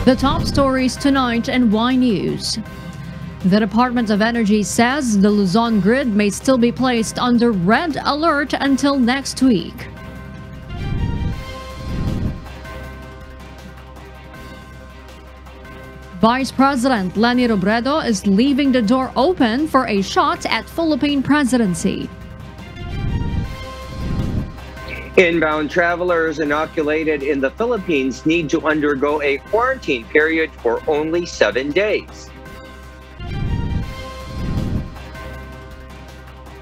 The top stories tonight in Y News. The Department of Energy says the Luzon grid may still be placed under red alert until next week. Vice President Leni Robredo is leaving the door open for a shot at Philippine presidency. Inbound travelers inoculated in the Philippines need to undergo a quarantine period for only 7 days.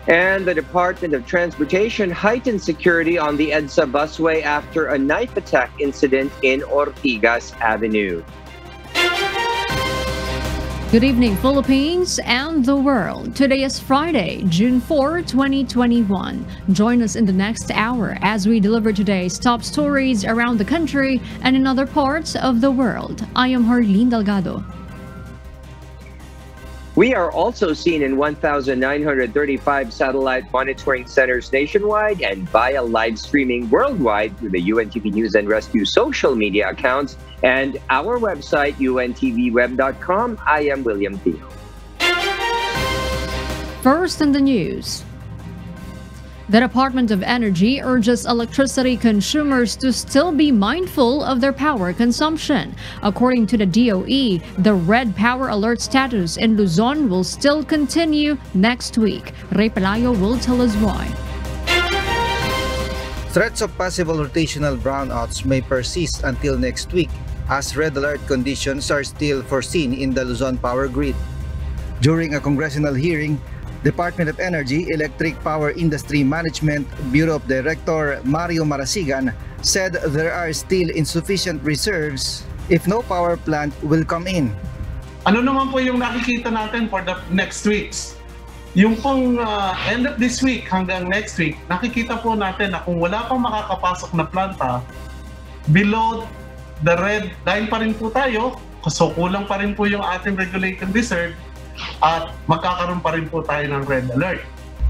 And the Department of Transportation heightened security on the EDSA busway after a knife attack incident in Ortigas Avenue. Good evening, Philippines and the world. Today is Friday, June 4, 2021. Join us in the next hour as we deliver today's top stories around the country and in other parts of the world. I am Harleen Delgado. We are also seen in 1,935 satellite monitoring centers nationwide and via live streaming worldwide through the UNTV News and Rescue social media accounts and our website, untvweb.com. I am William Theo. First in the news. The Department of Energy urges electricity consumers to still be mindful of their power consumption. According to the DOE, the red power alert status in Luzon will still continue next week. Ray Pelayo will tell us why. Threats of possible rotational brownouts may persist until next week as red alert conditions are still foreseen in the Luzon power grid. During a congressional hearing, Department of Energy Electric Power Industry Management Bureau Director Mario Marasigan said there are still insufficient reserves if no power plant will come in. Ano naman po yung nakikita natin for the next weeks? Yung pong end of this week hanggang next week, nakikita po natin na kung wala pang makakapasok na planta, below the red line pa rin po tayo, so kulang pa rin po yung ating regulated reserve, at magkakaroon pa rin po tayo ng red alert.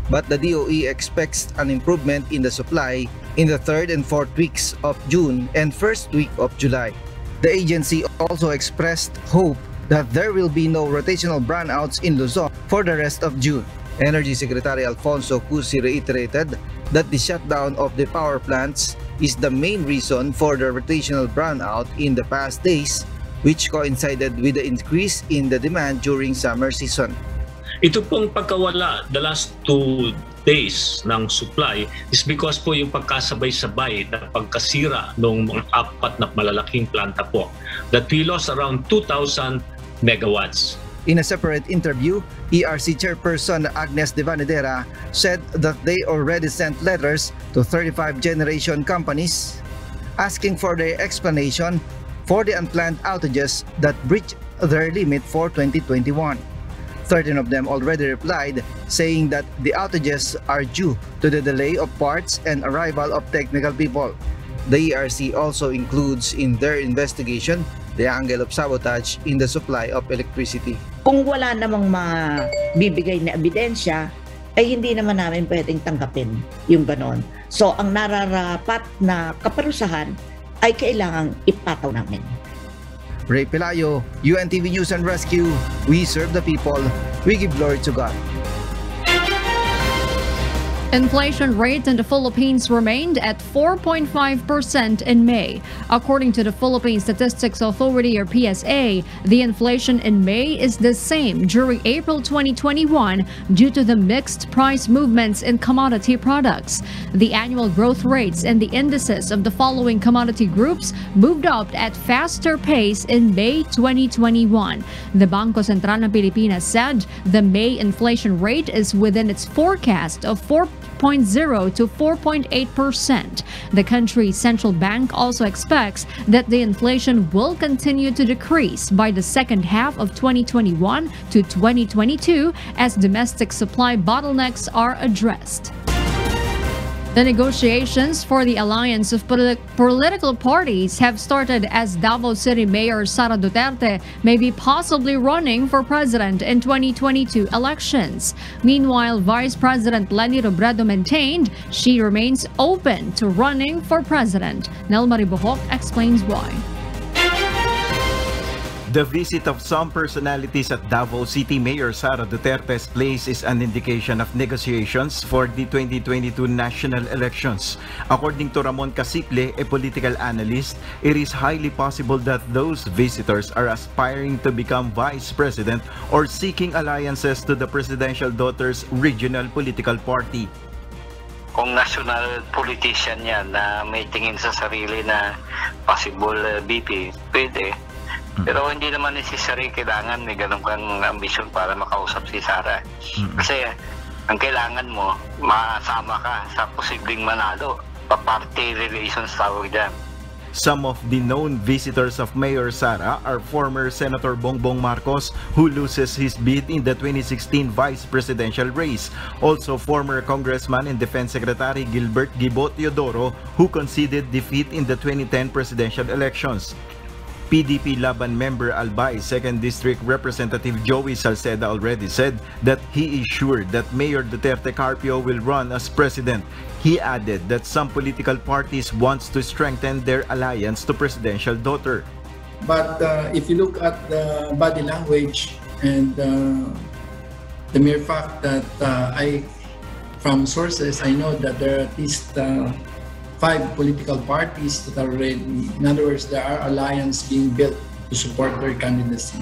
But the DOE expects an improvement in the supply in the 3rd and 4th weeks of June and 1st week of July. The agency also expressed hope that there will be no rotational brownouts in Luzon for the rest of June. Energy Secretary Alfonso Cusi reiterated that the shutdown of the power plants is the main reason for the rotational brownout in the past days, which coincided with the increase in the demand during summer season. Ito pong pagkawala the last 2 days ng supply is because po yung pagkasabay-sabay na pagkasira ng mga 4 na malalaking planta po that we lost around 2,000 megawatts. In a separate interview, ERC Chairperson Agnes de Vanedera said that they already sent letters to 35 generation companies asking for their explanation for the unplanned outages that breached their limit for 2021. 13 of them already replied, saying that the outages are due to the delay of parts and arrival of technical people. The ERC also includes in their investigation the angle of sabotage in the supply of electricity. Kung wala namang mabibigay na ebidensya, ay hindi naman namin pwedeng tanggapin yung ganon. So ang nararapat na kaparusahan ay kailangang ipataw namin. Ray Pelayo, UNTV News and Rescue. We serve the people. We give glory to God. Inflation rate in the Philippines remained at 4.5% in May. According to the Philippine Statistics Authority or PSA, the inflation in May is the same during April 2021 due to the mixed price movements in commodity products. The annual growth rates and the indices of the following commodity groups moved up at faster pace in May 2021. The Bangko Sentral ng Pilipinas said the May inflation rate is within its forecast of 4.0 to 4.8%. The country's central bank also expects that the inflation will continue to decrease by the second half of 2021 to 2022 as domestic supply bottlenecks are addressed. The negotiations for the alliance of political parties have started as Davao City Mayor Sara Duterte may be possibly running for president in 2022 elections. Meanwhile, Vice President Leni Robredo maintained she remains open to running for president. Nel Maribohok explains why. The visit of some personalities at Davao City Mayor Sara Duterte's place is an indication of negotiations for the 2022 national elections. According to Ramon Casiple, a political analyst, it is highly possible that those visitors are aspiring to become vice president or seeking alliances to the presidential daughter's regional political party. Kung national politician yan na may tingin sa sarili na possible VP, pwede. Pero hindi naman necessary kailangan may ganun kang ambisyon para makausap si Sara. Kasi ang kailangan mo, masama ka sa posibleng manalo. Pa-party relations tawag dyan. Some of the known visitors of Mayor Sara are former Senator Bongbong Marcos, who loses his bid in the 2016 vice presidential race. Also former Congressman and Defense Secretary Gilbert Gibo Teodoro, who conceded defeat in the 2010 presidential elections. PDP Laban member Albay 2nd District Representative Joey Salceda already said that he is sure that Mayor Duterte Carpio will run as president. He added that some political parties wants to strengthen their alliance to presidential daughter. But if you look at the body language and the mere fact that from sources, I know that there are at least 5 political parties that are ready. In other words, there are alliances being built to support their candidacy.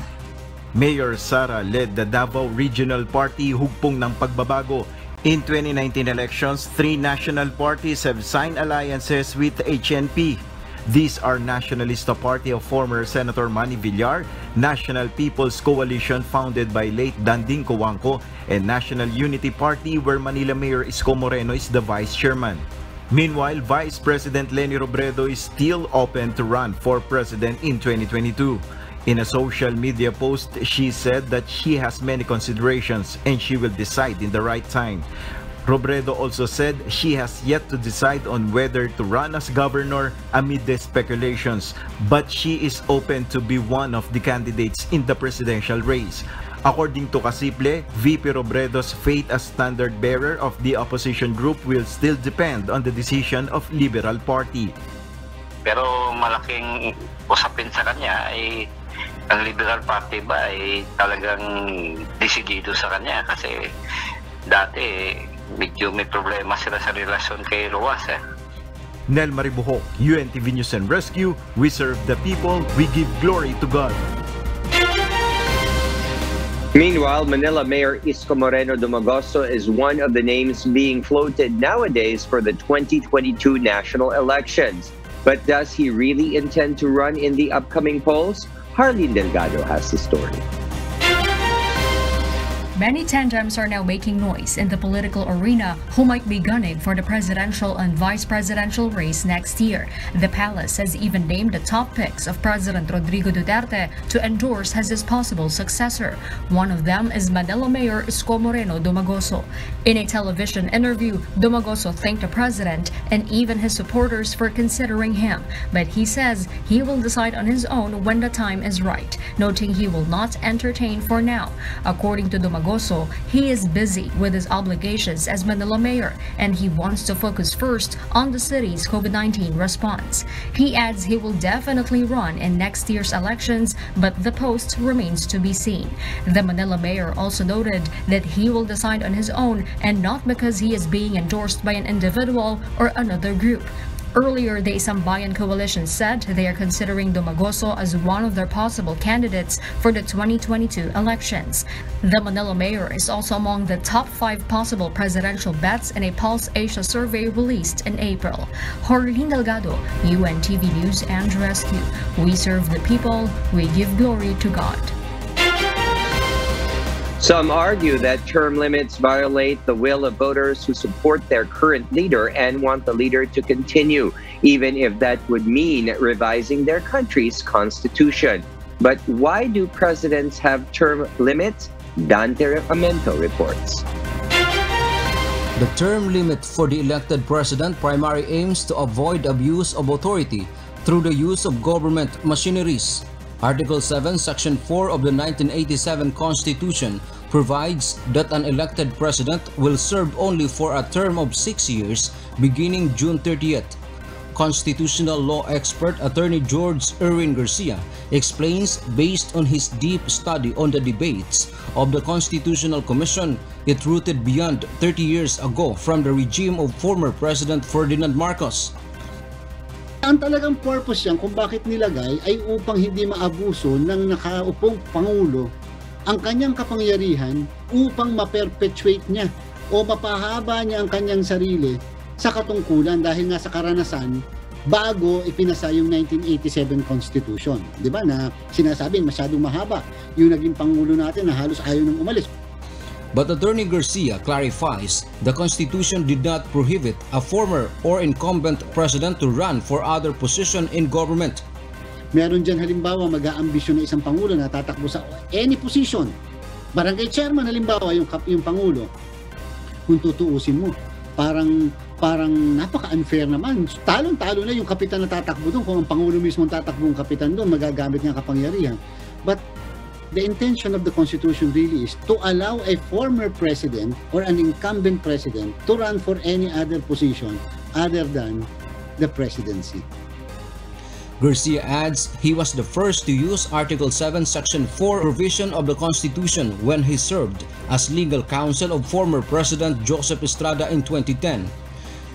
Mayor Sara led the Davao Regional Party Hugpong ng Pagbabago. In 2019 elections, 3 national parties have signed alliances with HNP. These are Nationalista Party of former Senator Manny Villar, National People's Coalition founded by late Danding Cojuangco, and National Unity Party where Manila Mayor Isko Moreno is the vice chairman. Meanwhile, Vice President Leni Robredo is still open to run for president in 2022. In a social media post, she said that she has many considerations and she will decide in the right time. Robredo also said she has yet to decide on whether to run as governor amid the speculations, but she is open to be one of the candidates in the presidential race. According to Casiple, VP Robredo's fate as standard bearer of the opposition group will still depend on the decision of Liberal Party. Pero malaking usapin sa kanya ay ang Liberal Party ba ay talagang desidido sa kanya kasi dati medyo may problema sila sa relasyon kay Roas. Nel Maribuho, UNTV News and Rescue, we serve the people, we give glory to God. Meanwhile, Manila Mayor Isko Moreno Dumagoso is one of the names being floated nowadays for the 2022 national elections. But does he really intend to run in the upcoming polls? Harleen Delgado has the story. Many tandems are now making noise in the political arena who might be gunning for the presidential and vice presidential race next year. The palace has even named the top picks of President Rodrigo Duterte to endorse as his possible successor. One of them is Manila Mayor Isko Moreno Dumagoso. In a television interview, Dumagoso thanked the president and even his supporters for considering him, but he says he will decide on his own when the time is right, noting he will not entertain for now. According to Dumagoso, he is busy with his obligations as Manila Mayor and he wants to focus first on the city's COVID-19 response. He adds he will definitely run in next year's elections, but the post remains to be seen. The Manila Mayor also noted that he will decide on his own and not because he is being endorsed by an individual or another group. Earlier, the Isang Bayan Coalition said they are considering Dumagoso as one of their possible candidates for the 2022 elections. The Manila Mayor is also among the top 5 possible presidential bets in a Pulse Asia survey released in April. Harleen Delgado, UNTV News and Rescue. We serve the people, we give glory to God. Some argue that term limits violate the will of voters who support their current leader and want the leader to continue, even if that would mean revising their country's constitution. But why do presidents have term limits? Dante Amento reports. The term limit for the elected president primarily aims to avoid abuse of authority through the use of government machineries. Article 7, Section 4 of the 1987 Constitution provides that an elected president will serve only for a term of 6 years beginning June 30th. constitutional law expert Attorney George Erwin Garcia explains based on his deep study on the debates of the Constitutional Commission, it rooted beyond 30 years ago from the regime of former President Ferdinand Marcos. Ang talagang purpose yan kung bakit nilagay ay upang hindi maabuso ng nakaupong Pangulo ang kanyang kapangyarihan upang ma-perpetuate niya o mapahaba niya ang kanyang sarili sa katungkulan dahil nga sa karanasan bago ipinasa yung 1987 Constitution. Di ba na sinasabing masyadong mahaba yung naging Pangulo natin na halos ayaw nang umalis. But Attorney Garcia clarifies the Constitution did not prohibit a former or incumbent president to run for other position in government. Meron dyan halimbawa mag-aambisyon na isang Pangulo na tatakbo sa any position. Barangay chairman halimbawa yung Pangulo. Kung tutuusin mo, parang napaka-unfair naman. Talon-talo na yung kapitan na tatakbo doon. Kung ang Pangulo mismo ang tatakbo ng kapitan doon, magagamit niya kapangyarihan. But the intention of the Constitution really is to allow a former president or an incumbent president to run for any other position other than the presidency. Garcia adds he was the first to use Article 7, Section 4 provision of the Constitution when he served as legal counsel of former President Joseph Estrada in 2010.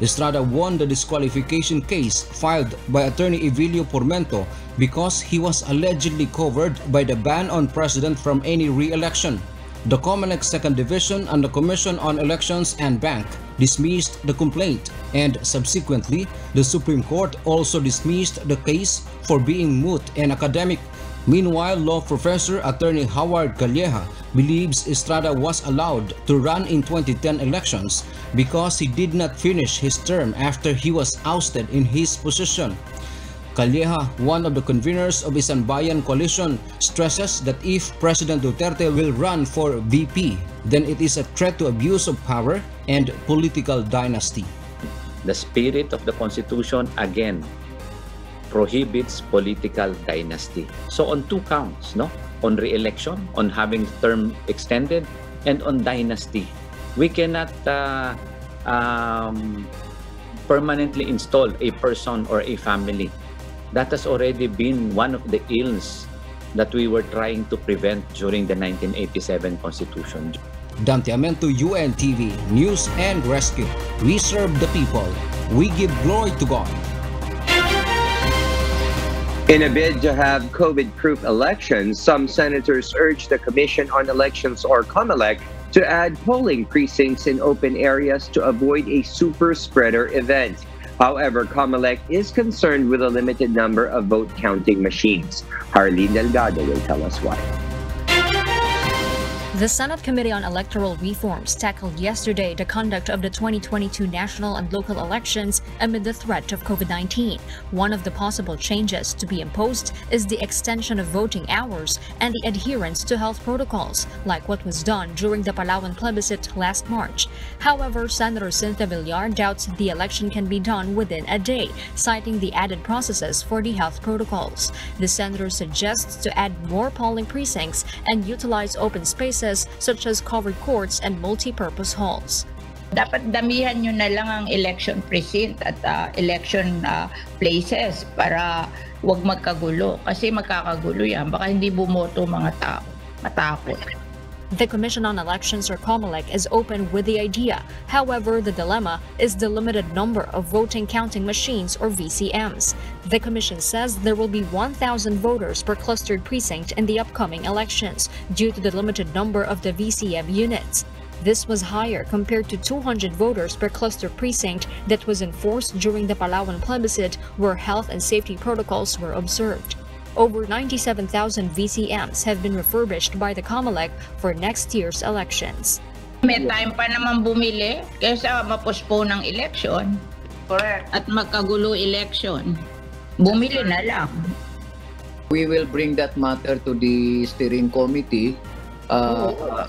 Estrada won the disqualification case filed by Attorney Evilio Pormento because he was allegedly covered by the ban on president from any re-election. The COMELEC 2nd Division and the Commission on Elections and Bank dismissed the complaint, and subsequently, the Supreme Court also dismissed the case for being moot and academic. Meanwhile, law professor Attorney Howard Calleja believes Estrada was allowed to run in 2010 elections because he did not finish his term after he was ousted in his position. Calleja, one of the conveners of Isang Bayan Coalition, stresses that if President Duterte will run for VP, then it is a threat to abuse of power and political dynasty. The spirit of the Constitution, again, prohibits political dynasty. So on two counts, no? On re-election, on having term extended, and on dynasty. We cannot permanently install a person or a family. That has already been one of the ills that we were trying to prevent during the 1987 Constitution. Dante Amento, UNTV, News and Rescue. We serve the people. We give glory to God. In a bid to have COVID-proof elections, some senators urge the Commission on Elections, or COMELEC, to add polling precincts in open areas to avoid a super spreader event. However, COMELEC is concerned with a limited number of vote counting machines. Harleen Delgado will tell us why. The Senate Committee on Electoral Reforms tackled yesterday the conduct of the 2022 national and local elections amid the threat of COVID-19. One of the possible changes to be imposed is the extension of voting hours and the adherence to health protocols, like what was done during the Palawan plebiscite last March. However, Senator Cynthia Villar doubts the election can be done within a day, citing the added processes for the health protocols. The senator suggests to add more polling precincts and utilize open spaces such as covered courts and multi-purpose halls. Dapat damihan nyo na lang ang election precinct at election places para wag magkagulo. Kasi magkakagulo yan. Baka hindi bumoto mga tao. Matakot. The Commission on Elections, or COMELEC, is open with the idea. However, the dilemma is the limited number of voting counting machines, or VCMs. The Commission says there will be 1,000 voters per clustered precinct in the upcoming elections due to the limited number of the VCM units. This was higher compared to 200 voters per cluster precinct that was enforced during the Palawan plebiscite, where health and safety protocols were observed. Over 97,000 VCMs have been refurbished by the COMELEC for next year's elections. May time pa naman bumili kaysa mapostpone ng election. Correct. At magkagulo election. Bumili na lang. We will bring that matter to the steering committee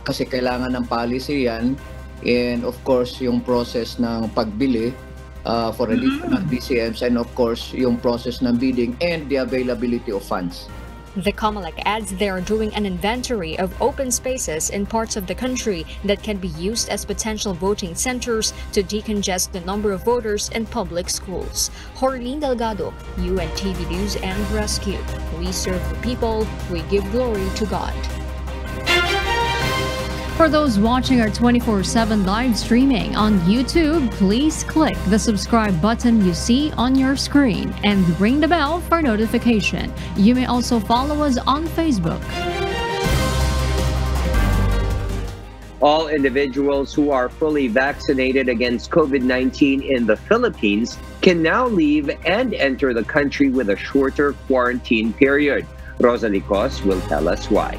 kasi kailangan ng policy yan, and of course yung process ng pagbili for additional BCMs, and of course yung process ng bidding and the availability of funds. The COMELEC adds they are doing an inventory of open spaces in parts of the country that can be used as potential voting centers to decongest the number of voters in public schools. Jorlene Delgado, UNTV News and Rescue. We serve the people, we give glory to God. For those watching our 24/7 live streaming on YouTube, please click the subscribe button you see on your screen and ring the bell for notification. You may also follow us on Facebook. All individuals who are fully vaccinated against COVID-19 in the Philippines can now leave and enter the country with a shorter quarantine period. Rosalie Cos will tell us why.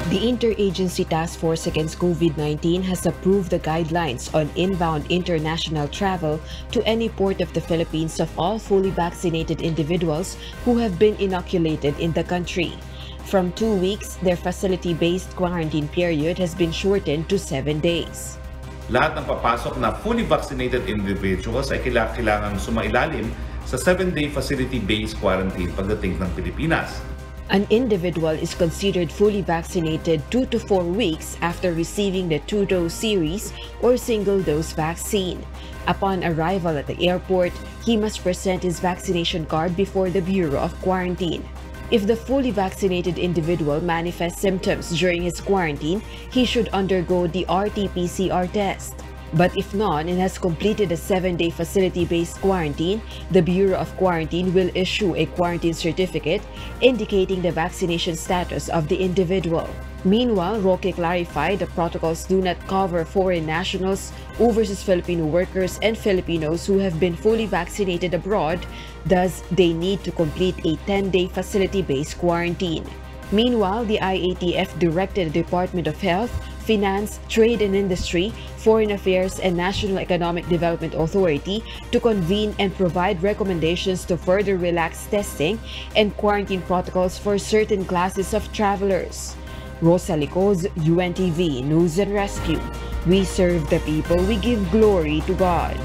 The Interagency Task Force Against COVID-19 has approved the guidelines on inbound international travel to any port of the Philippines of all fully vaccinated individuals who have been inoculated in the country. From 2 weeks, their facility-based quarantine period has been shortened to 7 days. Lahat ng papasok na fully vaccinated individuals ay kailangan sumailalim sa 7-day facility-based quarantine pagdating ng Pilipinas. An individual is considered fully vaccinated 2 to 4 weeks after receiving the 2-dose series or single-dose vaccine. Upon arrival at the airport, he must present his vaccination card before the Bureau of Quarantine. If the fully vaccinated individual manifests symptoms during his quarantine, he should undergo the RT-PCR test. But if not and has completed a 7-day facility-based quarantine, the Bureau of Quarantine will issue a quarantine certificate indicating the vaccination status of the individual. Meanwhile, Roque clarified the protocols do not cover foreign nationals, overseas Filipino workers, and Filipinos who have been fully vaccinated abroad. Thus, they need to complete a 10-day facility-based quarantine. Meanwhile, the IATF directed the Department of Health, Finance, Trade and Industry, Foreign Affairs, and National Economic Development Authority to convene and provide recommendations to further relax testing and quarantine protocols for certain classes of travelers. Rosalie Cos, UNTV News and Rescue. We serve the people, we give glory to God.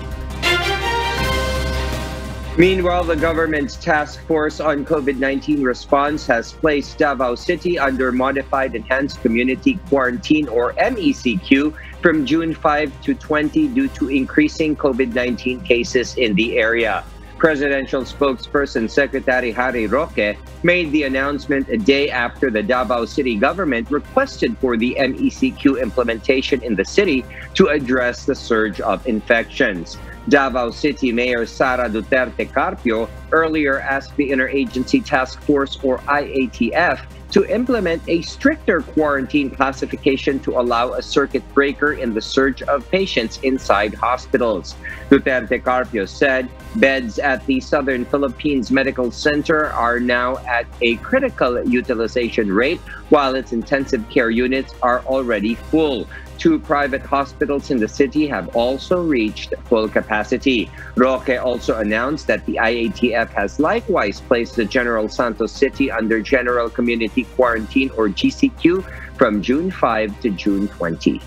Meanwhile, the government's task force on COVID-19 response has placed Davao City under Modified Enhanced Community Quarantine or MECQ from June 5 to 20 due to increasing COVID-19 cases in the area. Presidential spokesperson Secretary Harry Roque made the announcement a day after the Davao City government requested for the MECQ implementation in the city to address the surge of infections. Davao City Mayor Sara Duterte Carpio earlier asked the Interagency Task Force or IATF to implement a stricter quarantine classification to allow a circuit breaker in the surge of patients inside hospitals. Duterte Carpio said beds at the Southern Philippines Medical Center are now at a critical utilization rate, while its intensive care units are already full. 2 private hospitals in the city have also reached full capacity. Roque also announced that the IATF has likewise placed the General Santos City under General Community Quarantine or GCQ from June 5 to June 20.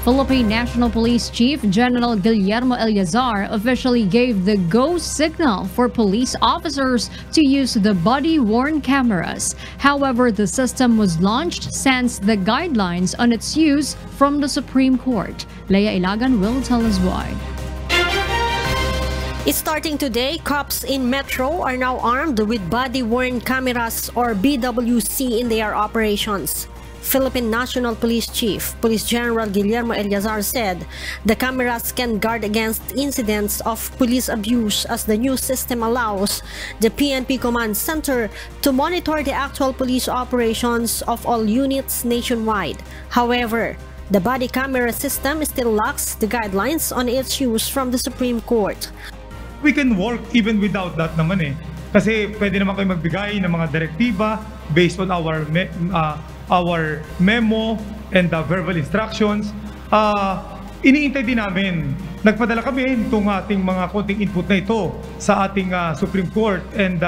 Philippine National Police Chief General Guillermo Eleazar officially gave the go signal for police officers to use the body-worn cameras. However, the system was launched since the guidelines on its use from the Supreme Court. Leia Ilagan will tell us why. Starting today, cops in Metro are now armed with body-worn cameras or BWC in their operations. Philippine National Police Chief, Police General Guillermo Eleazar said the cameras can guard against incidents of police abuse as the new system allows the PNP Command Center to monitor the actual police operations of all units nationwide. However, the body camera system still lacks the guidelines on its use from the Supreme Court. We can work even without that naman eh. Kasi pwede naman kayo magbigay ng mga direktiba based on our memo and the verbal instructions. Iniintay din namin. Nagpadala kami itong ating mga konting input na ito sa ating Supreme Court and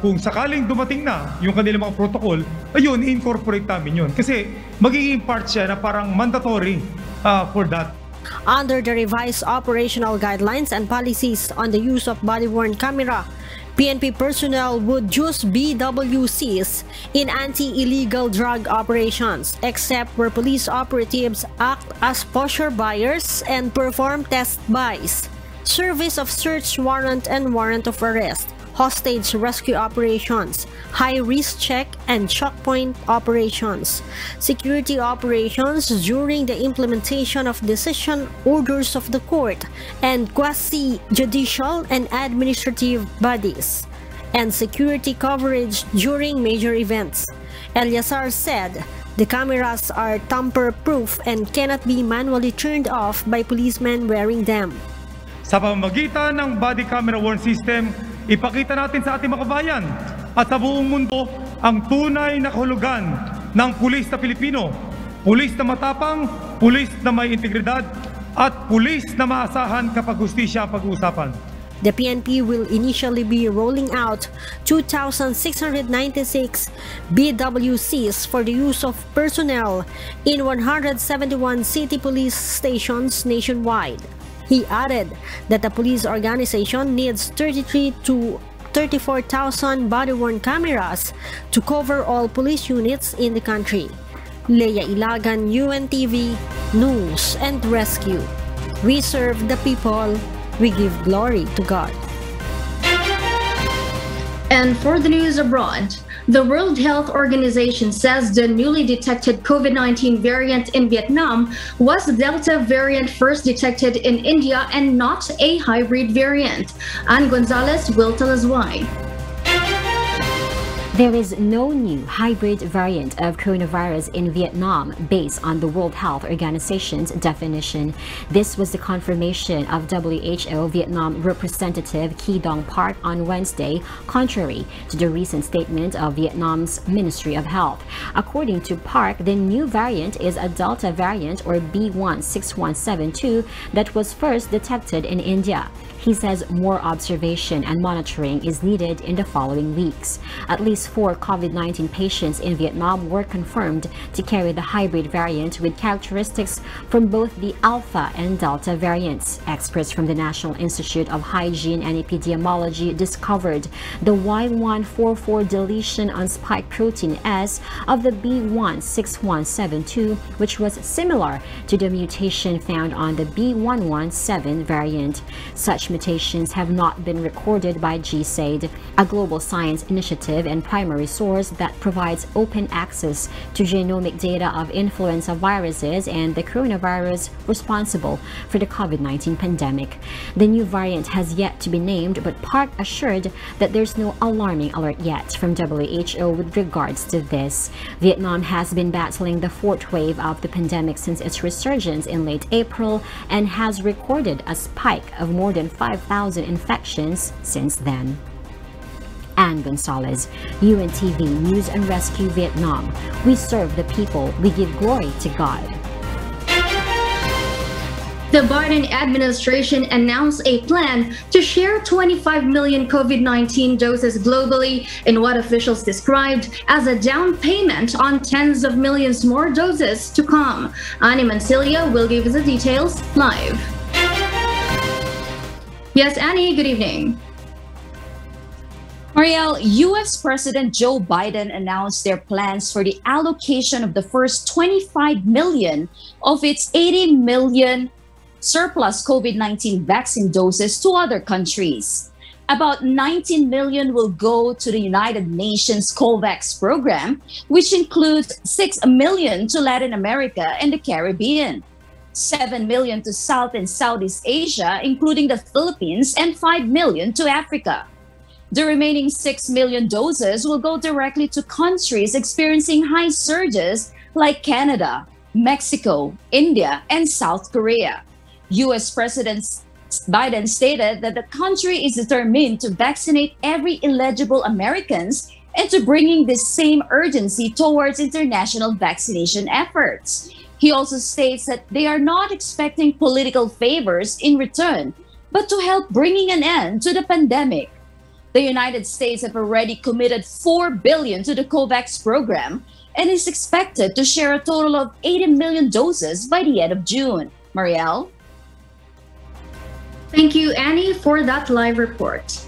kung sakaling dumating na yung kanilang mga protocol, ayun, incorporate namin yun. Kasi magiging part siya na parang mandatory for that. Under the revised operational guidelines and policies on the use of body-worn camera, PNP personnel would use BWCs in anti-illegal drug operations, except where police operatives act as pusher buyers and perform test buys, service of search warrant and warrant of arrest, hostage rescue operations, high-risk check and checkpoint operations, security operations during the implementation of decision orders of the court and quasi-judicial and administrative bodies, and security coverage during major events. Eliazar said the cameras are tamper-proof and cannot be manually turned off by policemen wearing them. Sa pamamagitan ng body camera worn system, ipakita natin sa ating mga kabayan at sa buong mundo ang tunay na kahulugan ng pulis na Pilipino. Pulis na matapang, pulis na may integridad, at pulis na maasahan kapag hustisya ang pag-uusapan. The PNP will initially be rolling out 2,696 BWCs for the use of personnel in 171 city police stations nationwide. He added that the police organization needs 33 to 34,000 body-worn cameras to cover all police units in the country. Leia Ilagan, UNTV, News and Rescue. We serve the people, we give glory to God. And for the news abroad, the World Health Organization says the newly detected COVID-19 variant in Vietnam was the Delta variant first detected in India and not a hybrid variant. Ann Gonzalez will tell us why. There is no new hybrid variant of coronavirus in Vietnam based on the World Health Organization's definition. This was the confirmation of WHO Vietnam representative Ki Dong Park on Wednesday, contrary to the recent statement of Vietnam's Ministry of Health. According to Park, the new variant is a Delta variant or B16172 that was first detected in India. He says more observation and monitoring is needed in the following weeks. At least 4 COVID-19 patients in Vietnam were confirmed to carry the hybrid variant with characteristics from both the Alpha and Delta variants. Experts from the National Institute of Hygiene and Epidemiology discovered the Y144 deletion on spike protein S of the B16172, which was similar to the mutation found on the B117 variant. Such mutations have not been recorded by GSAID, a global science initiative and primary source that provides open access to genomic data of influenza viruses and the coronavirus responsible for the COVID-19 pandemic. The new variant has yet to be named, but Park assured that there's no alarming alert yet from WHO with regards to this. Vietnam has been battling the 4th wave of the pandemic since its resurgence in late April and has recorded a spike of more than 5,000 infections since then. Ann Gonzalez, UNTV News and Rescue Vietnam. We serve the people, we give glory to God. The Biden administration announced a plan to share 25 million COVID-19 doses globally in what officials described as a down payment on tens of millions more doses to come. Annie Mancilia will give us the details live. Yes, Annie, good evening. Marielle, U.S. President Joe Biden announced their plans for the allocation of the first 25 million of its 80 million surplus COVID-19 vaccine doses to other countries. About 19 million will go to the United Nations COVAX program, which includes 6 million to Latin America and the Caribbean, 7 million to South and Southeast Asia, including the Philippines, and 5 million to Africa. The remaining 6 million doses will go directly to countries experiencing high surges like Canada, Mexico, India, and South Korea. U.S. President Biden stated that the country is determined to vaccinate every eligible Americans and to bringing this same urgency towards international vaccination efforts. He also states that they are not expecting political favors in return, but to help bringing an end to the pandemic. The United States have already committed $4 billion to the COVAX program and is expected to share a total of 80 million doses by the end of June. Marielle? Thank you, Annie, for that live report.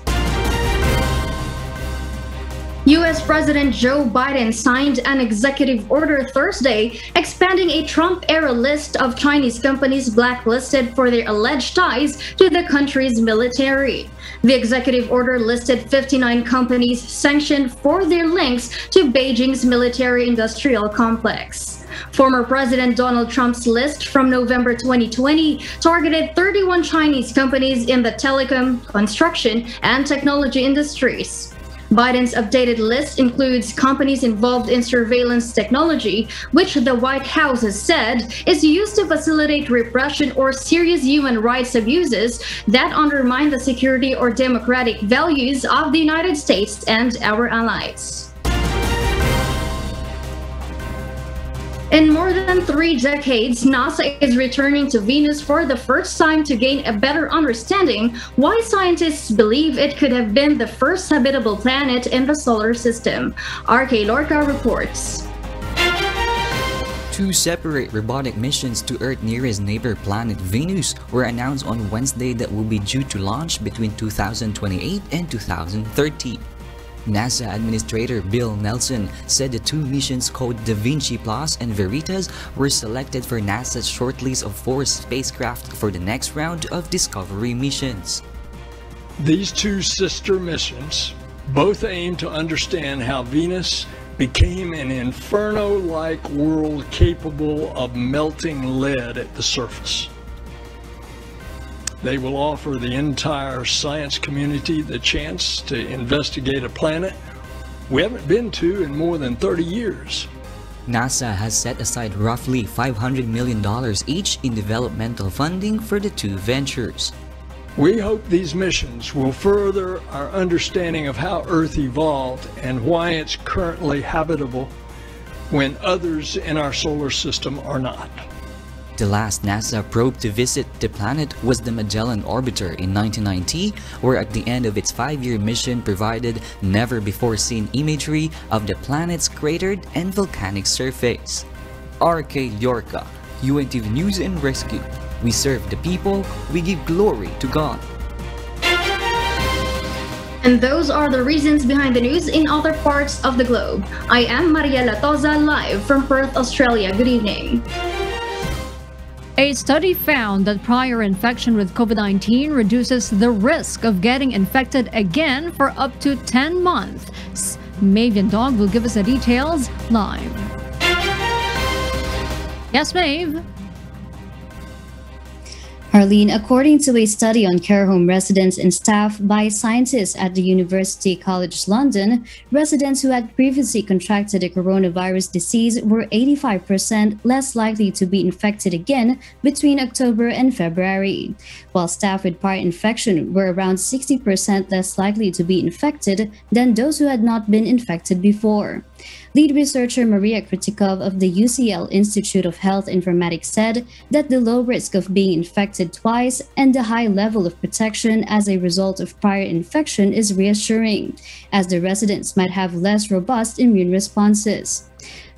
U.S. President Joe Biden signed an executive order Thursday expanding a Trump-era list of Chinese companies blacklisted for their alleged ties to the country's military. The executive order listed 59 companies sanctioned for their links to Beijing's military-industrial complex. Former President Donald Trump's list from November 2020 targeted 31 Chinese companies in the telecom, construction, and technology industries. Biden's updated list includes companies involved in surveillance technology, which the White House has said is used to facilitate repression or serious human rights abuses that undermine the security or democratic values of the United States and our allies. In more than 3 decades, NASA is returning to Venus for the first time to gain a better understanding why scientists believe it could have been the first habitable planet in the solar system. RK Lorca reports. 2 separate robotic missions to Earth's nearest neighbor planet Venus were announced on Wednesday that will be due to launch between 2028 and 2030. NASA Administrator Bill Nelson said the 2 missions called Da Vinci Plus and Veritas were selected for NASA's shortlist of 4 spacecraft for the next round of Discovery missions. These 2 sister missions both aim to understand how Venus became an inferno-like world capable of melting lead at the surface. They will offer the entire science community the chance to investigate a planet we haven't been to in more than 30 years. NASA has set aside roughly $500 million each in developmental funding for the 2 ventures. We hope these missions will further our understanding of how Earth evolved and why it's currently habitable when others in our solar system are not. The last NASA probe to visit the planet was the Magellan Orbiter in 1990, where at the end of its 5-year mission provided never-before-seen imagery of the planet's cratered and volcanic surface. RK Yorka, UNTV News and Rescue. We serve the people, we give glory to God. And those are the reasons behind the news in other parts of the globe. I am Mariela Toza, live from Perth, Australia. Good evening. A study found that prior infection with COVID-19 reduces the risk of getting infected again for up to 10 months. Maeve Dog will give us the details live. Yes, Maeve. Arlene, according to a study on care home residents and staff by scientists at the University College London, residents who had previously contracted the coronavirus disease were 85% less likely to be infected again between October and February, while staff with prior infection were around 60% less likely to be infected than those who had not been infected before. Lead researcher Maria Kritikov of the UCL Institute of Health Informatics said that the low risk of being infected twice and the high level of protection as a result of prior infection is reassuring, as the residents might have less robust immune responses.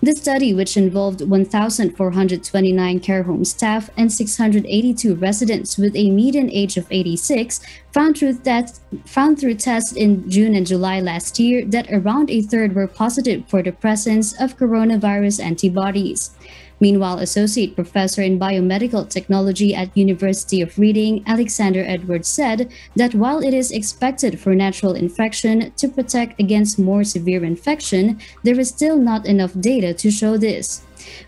The study, which involved 1,429 care home staff and 682 residents with a median age of 86, found through tests in June and July last year that around a third were positive for the presence of coronavirus antibodies. Meanwhile, Associate Professor in Biomedical Technology at University of Reading, Alexander Edwards, said that while it is expected for natural infection to protect against more severe infection, there is still not enough data to show this.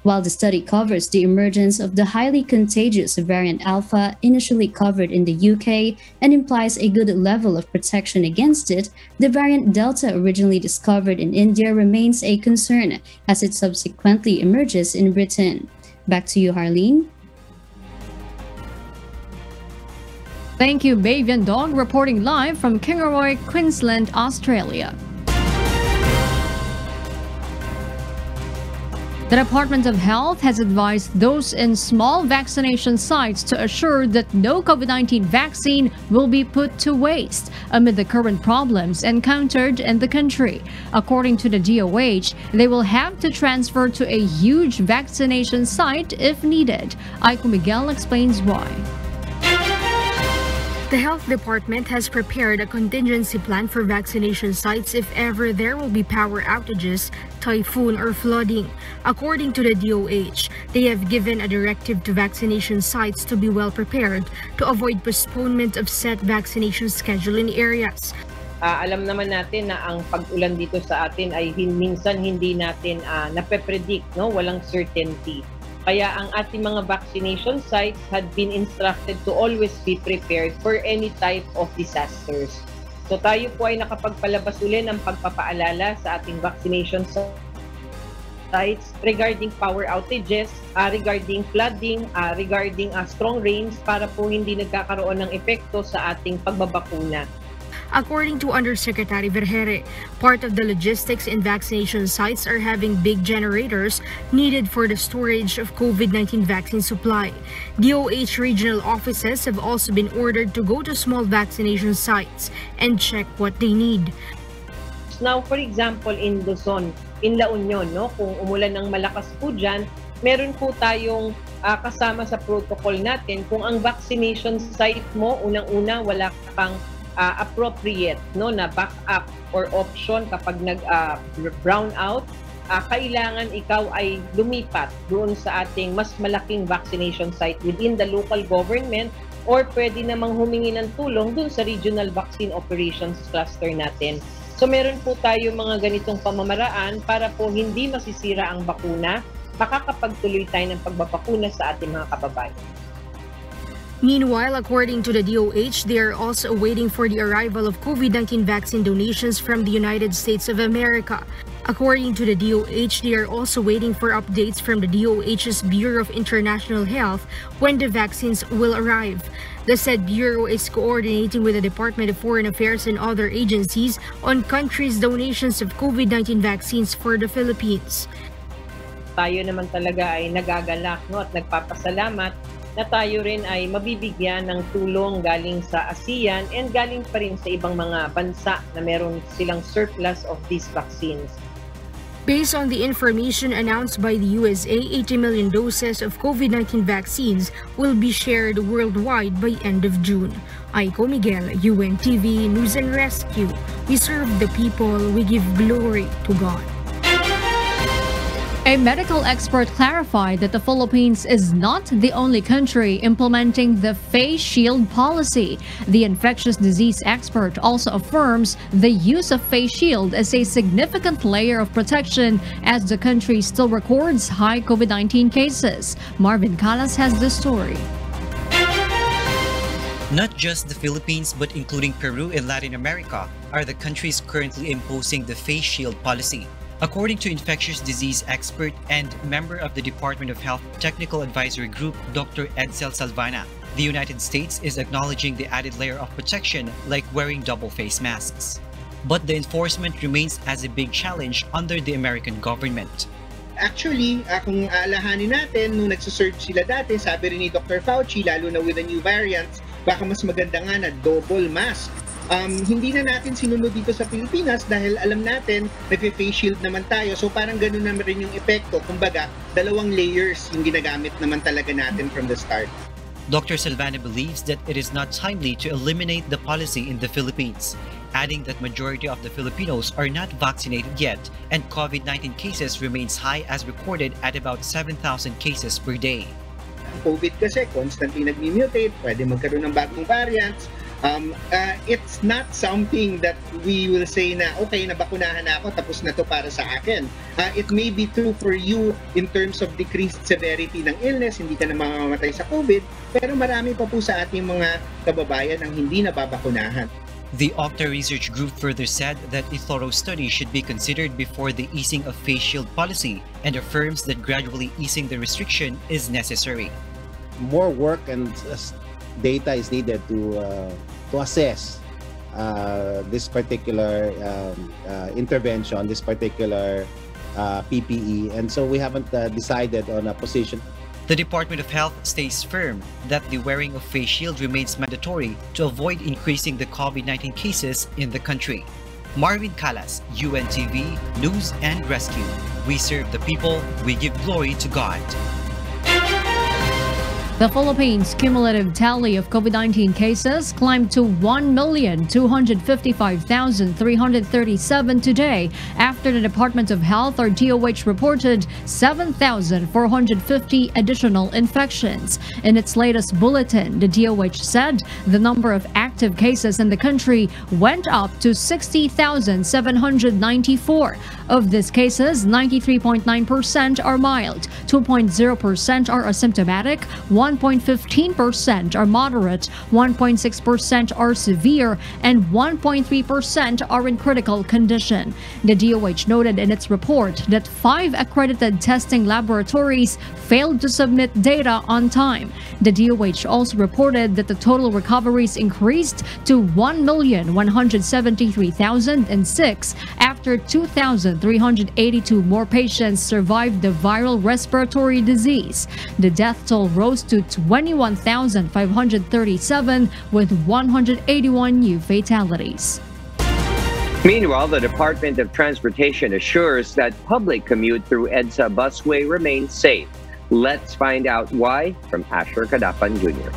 While the study covers the emergence of the highly contagious variant Alpha initially covered in the UK and implies a good level of protection against it, the variant Delta originally discovered in India remains a concern as it subsequently emerges in Britain. Back to you, Harleen. Thank you, Maeve Dog, reporting live from Kingaroy, Queensland, Australia. The Department of Health has advised those in small vaccination sites to assure that no COVID-19 vaccine will be put to waste amid the current problems encountered in the country. According to the DOH, they will have to transfer to a huge vaccination site if needed. Aiko Miguel explains why. The health department has prepared a contingency plan for vaccination sites if ever there will be power outages, typhoon, or flooding. According to the DOH, they have given a directive to vaccination sites to be well prepared to avoid postponement of set vaccination schedule in areas. Alam naman natin na ang pag-ulan dito sa atin ay minsan hindi natin nape-predict, no? Walang certainty. Kaya ang ating mga vaccination sites had been instructed to always be prepared for any type of disasters. So tayo po ay nakapagpalabas uli ng pagpapaalala sa ating vaccination sites regarding power outages, regarding flooding, regarding strong rains para po hindi nagkakaroon ng epekto sa ating pagbabakuna. According to Undersecretary Vergere, part of the logistics in vaccination sites are having big generators needed for the storage of COVID-19 vaccine supply. DOH regional offices have also been ordered to go to small vaccination sites and check what they need. Now, for example, in Luzon, in La Union, no, kung umulan ng malakas po dyan, meron po tayong kasama sa protocol natin kung ang vaccination site mo, unang-una, wala kang appropriate, no, na backup or option kapag nag-brown out, kailangan ikaw ay lumipat doon sa ating mas malaking vaccination site within the local government, or pwede namang humingi ng tulong doon sa regional vaccine operations cluster natin. So meron po tayo mga ganitong pamamaraan para po hindi masisira ang bakuna, makakapagtuloy tayo ng pagbabakuna sa ating mga kababayan. Meanwhile, according to the DOH, they are also waiting for the arrival of COVID-19 vaccine donations from the United States of America. According to the DOH, they are also waiting for updates from the DOH's Bureau of International Health when the vaccines will arrive. The said bureau is coordinating with the Department of Foreign Affairs and other agencies on countries' donations of COVID-19 vaccines for the Philippines. Tayo naman talaga ay nagagalak, no, at nagpapasalamat na tayo rin ay mabibigyan ng tulong galing sa ASEAN and galing pa rin sa ibang mga bansa na meron silang surplus of these vaccines. Based on the information announced by the USA, 80 million doses of COVID-19 vaccines will be shared worldwide by end of June. Aiko Miguel, UNTV News and Rescue. We serve the people, we give glory to God. A medical expert clarified that the Philippines is not the only country implementing the face shield policy. The infectious disease expert also affirms the use of face shield is a significant layer of protection as the country still records high COVID-19 cases. Marvin Calas has the story. Not just the Philippines, but including Peru and Latin America are the countries currently imposing the face shield policy. According to infectious disease expert and member of the Department of Health Technical Advisory Group, Dr. Edsel Salvana, the United States is acknowledging the added layer of protection like wearing double face masks. But the enforcement remains as a big challenge under the American government. Actually, kung aalahanin natin, nung nagsasurge sila dati, sabi rin ni Dr. Fauci, lalo na with the new variants, baka mas maganda nga na double mask. Hindi na natin sinunod dito sa Pilipinas dahil alam natin nagpe-face shield naman tayo, so parang ganun naman rin yung epekto. Kumbaga, dalawang layers yung ginagamit naman talaga natin from the start. Dr. Salvana believes that it is not timely to eliminate the policy in the Philippines, adding that majority of the Filipinos are not vaccinated yet and COVID-19 cases remains high as recorded at about 7,000 cases per day. COVID kasi constantly nag-mutate, pwede magkaroon ng bagong variants. It's not something that we will say na okay, nabakunahan na ako, tapos na to para sa akin. It may be true for you in terms of decreased severity ng illness, hindi ka na mamamatay sa COVID, pero marami pa po sa ating mga kababayan ang hindi nababakunahan. The Octa Research Group further said that a thorough study should be considered before the easing of face shield policy and affirms that gradually easing the restriction is necessary. More work and data is needed to assess this particular intervention, this particular PPE, and so we haven't decided on a position. The Department of Health stays firm that the wearing of face shield remains mandatory to avoid increasing the COVID-19 cases in the country. Marvin Calas, UNTV News and Rescue. We serve the people, we give glory to God. The Philippines' cumulative tally of COVID-19 cases climbed to 1,255,337 today after the Department of Health or DOH reported 7,450 additional infections. In its latest bulletin, the DOH said the number of active cases in the country went up to 60,794. Of these cases, 93.9% are mild, 2.0% are asymptomatic, 1.15% are moderate, 1.6% are severe, and 1.3% are in critical condition. The DOH noted in its report that 5 accredited testing laboratories failed to submit data on time. The DOH also reported that the total recoveries increased to 1,173,006 after 2,382 more patients survived the viral respiratory disease. The death toll rose to 21,537 with 181 new fatalities. Meanwhile, the Department of Transportation assures that public commute through EDSA busway remains safe. Let's find out why from Asher Cadapan Jr.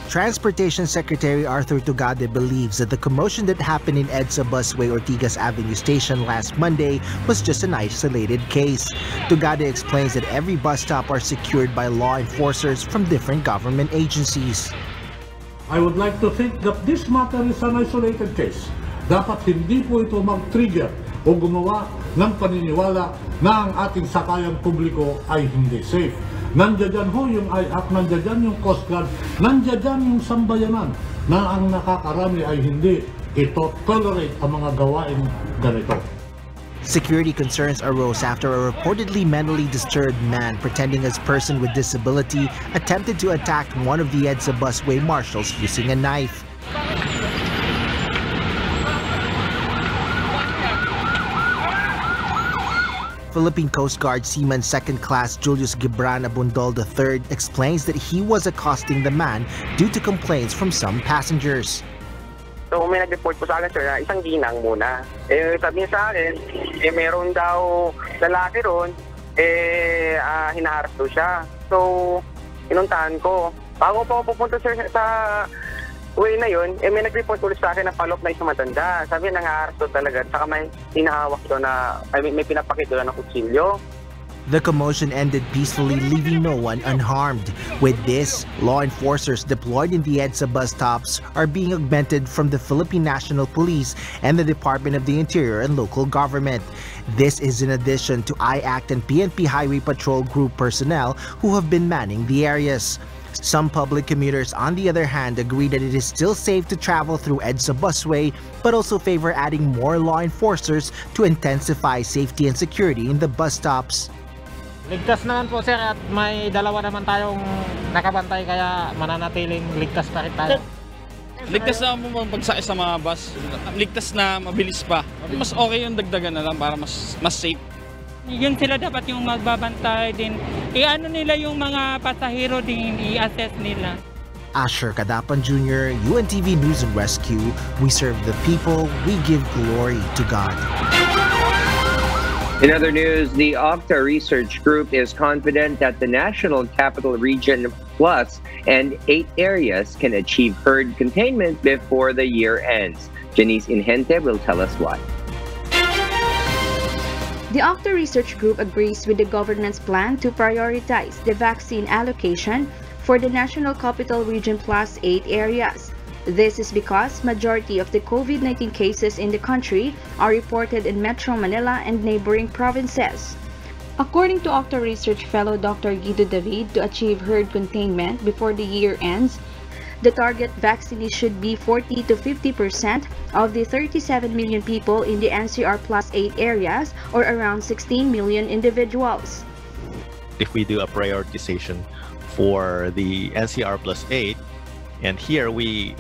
Transportation Secretary Arthur Tugade believes that the commotion that happened in EDSA Busway Ortigas Avenue Station last Monday was just an isolated case. Tugade explains that every bus stop are secured by law enforcers from different government agencies. I would like to think that this matter is an isolated case. Dapat hindi po ito mag-trigger o gumawa ng paniniwala na ang ating sakayang publiko ay hindi safe. Nandiyan ho yung IAC, nandiyan yung Coast Guard, nandiyan yung sambayanan na ang nakakarami ay hindi ito tolerate ang mga gawain ganito. Security concerns arose after a reportedly mentally disturbed man pretending as person with disability attempted to attack one of the EDSA busway marshals using a knife. Philippine Coast Guard Seaman Second Class Julius Gibran Abundol III explains that he was accosting the man due to complaints from some passengers. So may nag-report po sa akin, sir, na isang ginang muna. Sabi niya sa akin, meron daw lalaki ron, hinaharap daw siya. So, inuntahan ko. Bago po ako pupunta, sir, sa way na yun, may nag-report ulit sa akin na palop na isang matanda. Sabi niya, nangaharap daw talaga. Saka may hinahawak daw na, may pinapakita daw na kutsilyo. The commotion ended peacefully, leaving no one unharmed. With this, law enforcers deployed in the EDSA bus stops are being augmented from the Philippine National Police and the Department of the Interior and local government. This is in addition to IACT and PNP Highway Patrol Group personnel who have been manning the areas. Some public commuters, on the other hand, agree that it is still safe to travel through EDSA busway, but also favor adding more law enforcers to intensify safety and security in the bus stops. Ligtas naman po, sir, at may dalawa naman tayong nakabantay kaya mananatiling ligtas pa rin tayo. Ligtas na po pagsakay sa mga bus. Ligtas na, mabilis pa. Mas okay yung dagdagan na lang para mas safe. Yun sila dapat yung magbabantay din. I-ano nila yung mga pasahero din, i-assess nila. Asher Cadapan Jr., UNTV News and Rescue. We serve the people, we give glory to God. In other news, the Octa Research Group is confident that the National Capital Region Plus and 8 areas can achieve herd containment before the year ends. Janice Inhente will tell us why. The Octa Research Group agrees with the government's plan to prioritize the vaccine allocation for the National Capital Region Plus 8 areas. This is because majority of the COVID-19 cases in the country are reported in Metro Manila and neighboring provinces. According to Octa Research Fellow Dr. Guido David, to achieve herd containment before the year ends, the target vaccination should be 40 to 50% of the 37 million people in the NCR Plus 8 areas, or around 16 million individuals. If we do a prioritization for the NCR Plus 8, and here we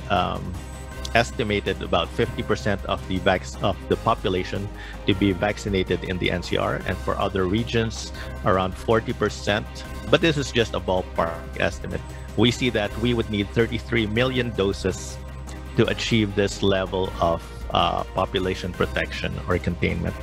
estimated about 50% of the population to be vaccinated in the NCR, and for other regions around 40%. But this is just a ballpark estimate. We see that we would need 33 million doses to achieve this level of population protection or containment.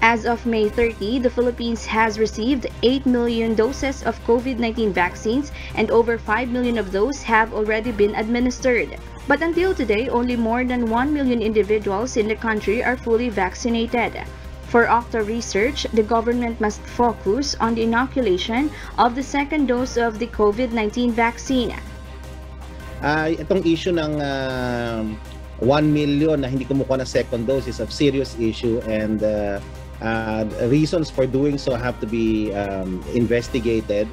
As of May 30, the Philippines has received 8 million doses of COVID-19 vaccines and over 5 million of those have already been administered. But until today, only more than 1 million individuals in the country are fully vaccinated. For Octa research, the government must focus on the inoculation of the second dose of the COVID-19 vaccine. Itong issue ng 1 million na hindi kumukuha ng second dose is a serious issue, and reasons for doing so have to be investigated.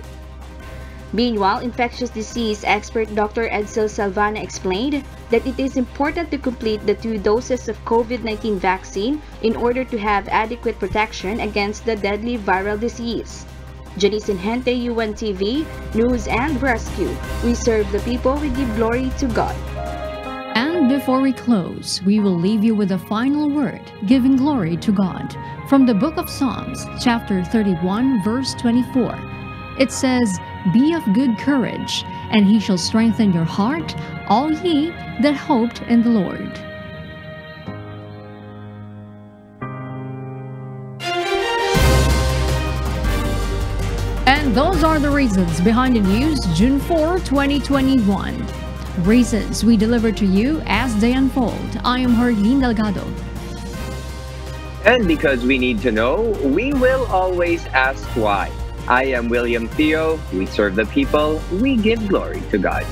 Meanwhile, infectious disease expert Dr. Edsel Salvana explained that it is important to complete the 2 doses of COVID-19 vaccine in order to have adequate protection against the deadly viral disease. Janice Inhente, UNTV, News and Rescue. We serve the people, we give glory to God. And before we close, we will leave you with a final word, giving glory to God. From the book of Psalms, chapter 31, verse 24. It says, "Be of good courage, and he shall strengthen your heart, all ye that hoped in the Lord." And those are the reasons behind the news, June 4, 2021. Reasons we deliver to you as they unfold. I am Harleen Delgado. And because we need to know, we will always ask why. I am William Theo. We serve the people. We give glory to God.